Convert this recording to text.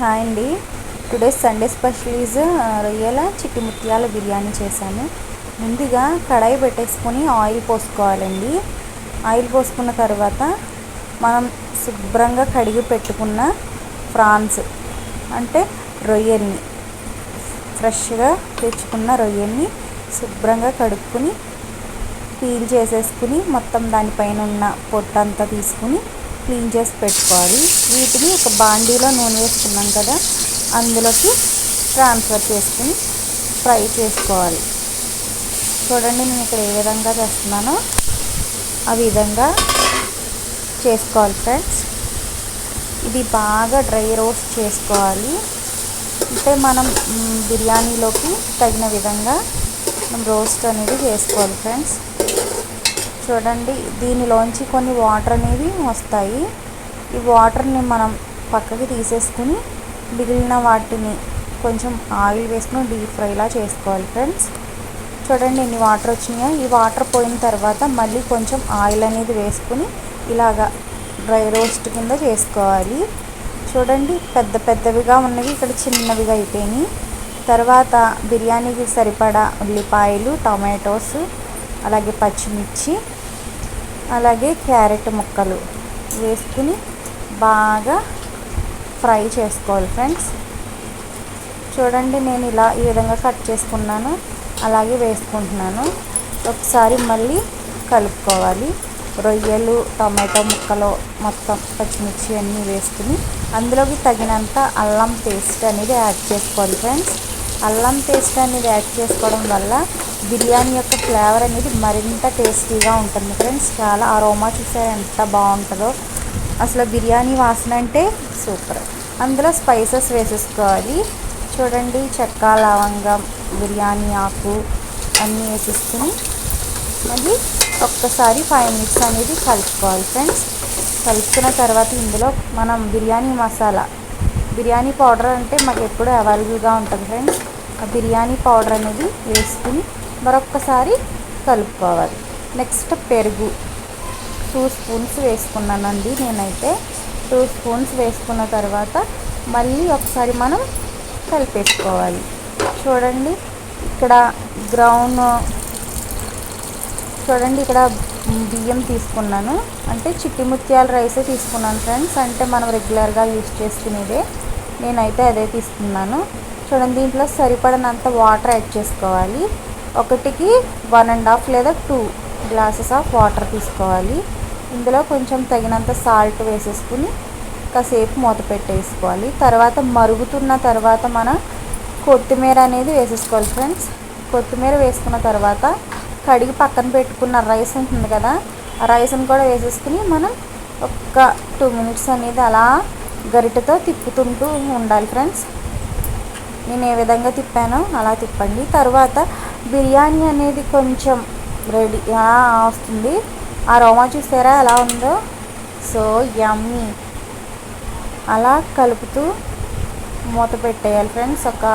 Hi అండి. Today Sunday special is రొయ్యల చిట్టి ముత్యాల బిర్యానీ చేశాను. ముందుగా కడాయి పెట్టేసుకొని ఆయిల్ పోసుకోవాలండి. ఆయిల్ పోసుకున్న తర్వాత మనం శుభ్రంగా కడిగి పెట్టుకున్న ఫ్రాన్స్ అంటే రొయ్యల్ని, ఫ్రెష్గా తెచ్చుకున్న రొయ్యల్ని శుభ్రంగా కడుక్కొని పీల్ చేసేసుకుని మొత్తం దానిపైన ఉన్న పొట్టంతా తీసుకుని క్లీన్ చేసి పెట్టుకోవాలి. వీటిని ఒక బాండీలో నూనె వేసుకున్నాం కదా, అందులోకి ట్రాన్స్ఫర్ చేసుకుని ఫ్రై చేసుకోవాలి. చూడండి, నేను ఇక్కడ ఏ విధంగా చేస్తున్నానో ఆ విధంగా చేసుకోవాలి ఫ్రెండ్స్. ఇది బాగా డ్రై రోస్ట్ చేసుకోవాలి. అంటే మనం బిర్యానీలోకి తగిన విధంగా మనం రోస్ట్ అనేది చేసుకోవాలి ఫ్రెండ్స్. చూడండి, దీనిలోంచి కొన్ని వాటర్ అనేవి వస్తాయి. ఈ వాటర్ని మనం పక్కకి తీసేసుకుని మిగిలిన వాటిని కొంచెం ఆయిల్ వేసుకుని డీప్ ఫ్రైలా చేసుకోవాలి ఫ్రెండ్స్. చూడండి ఎన్ని వాటర్ వచ్చినాయో. ఈ వాటర్ పోయిన తర్వాత మళ్ళీ కొంచెం ఆయిల్ అనేది వేసుకుని ఇలాగా డ్రై రోస్ట్ కింద చేసుకోవాలి. చూడండి, పెద్ద పెద్దవిగా ఉన్నవి ఇక్కడ చిన్నవిగా అయిపోయినాయి. తర్వాత బిర్యానీకి సరిపడా ఉల్లిపాయలు, టమాటోస్, అలాగే పచ్చిమిర్చి, అలాగే క్యారెట్ ముక్కలు వేసుకుని బాగా ఫ్రై చేసుకోవాలి ఫ్రెండ్స్. చూడండి, నేను ఈ విధంగా కట్ చేసుకున్నాను, అలాగే వేసుకుంటున్నాను. ఒకసారి మళ్ళీ కలుపుకోవాలి. రొయ్యలు, టమాటో ముక్కలు, మొత్తం పచ్చిమిర్చి అన్నీ వేసుకుని అందులోకి తగినంత అల్లం పేస్ట్ అనేది యాడ్ చేసుకోవాలి ఫ్రెండ్స్. అల్లం పేస్ట్ అనేది యాడ్ చేసుకోవడం వల్ల బిర్యానీ యొక్క ఫ్లేవర్ అనేది మరింత టేస్టీగా ఉంటుంది ఫ్రెండ్స్. చాలా అరోమా చూసారు ఎంత బాగుంటుందో. అసలు బిర్యానీ వాసన అంటే సూపర్. అందులో స్పైసెస్ వేసేసుకోవాలి. చూడండి, చెక్క, లవంగం, బిర్యానీ ఆకు అన్నీ వేసేసుకుని మళ్ళీ ఒక్కసారి 5 మినిట్స్ అనేది కలుపుకోవాలి ఫ్రెండ్స్. కలుపుకున్న తర్వాత ఇందులో మనం బిర్యానీ మసాలా, బిర్యానీ పౌడర్ అంటే మాకు ఎప్పుడూ అవైలబుల్గా ఉంటుంది ఫ్రెండ్స్. ఆ బిర్యానీ పౌడర్ అనేది వేసుకుని మరొక్కసారి కలుపుకోవాలి. నెక్స్ట్ పెరుగు 2 స్పూన్స్ వేసుకున్నానండి నేనైతే. 2 స్పూన్స్ వేసుకున్న తర్వాత మళ్ళీ ఒకసారి మనం కలిపేసుకోవాలి. చూడండి, ఇక్కడ ఇక్కడ బియ్యం తీసుకున్నాను, అంటే చిట్టి ముత్యాల రైసే తీసుకున్నాను ఫ్రెండ్స్. అంటే మనం రెగ్యులర్గా యూజ్ చేసుకునేదే, నేనైతే అదే తీసుకున్నాను. చూడండి, దీంట్లో సరిపడినంత వాటర్ యాడ్ చేసుకోవాలి. ఒకటికి 1.5 లేదా 2 గ్లాసెస్ ఆఫ్ వాటర్ తీసుకోవాలి. ఇందులో కొంచెం తగినంత సాల్ట్ వేసేసుకుని కాసేపు మూత పెట్టేసుకోవాలి. తర్వాత మరుగుతున్న తర్వాత మనం కొత్తిమీర అనేది వేసేసుకోవాలి ఫ్రెండ్స్. కొత్తిమీర వేసుకున్న తర్వాత కడిగి పక్కన పెట్టుకున్న రైస్ ఉంటుంది కదా, ఆ రైస్ని కూడా వేసేసుకుని మనం ఒక 2 మినిట్స్ అనేది అలా గరిటెతో తిప్పుతుంటూ ఉండాలి ఫ్రెండ్స్. నేను ఏ విధంగా తిప్పానో అలా తిప్పండి. తర్వాత బిర్యానీ అనేది కొంచెం రెడీ వస్తుంది. ఆ అరోమా చూసారా ఎలా ఉందో, సో యమ్మీ. అలా కలుపుతూ మూత పెట్టేయాలి ఫ్రెండ్స్. ఒక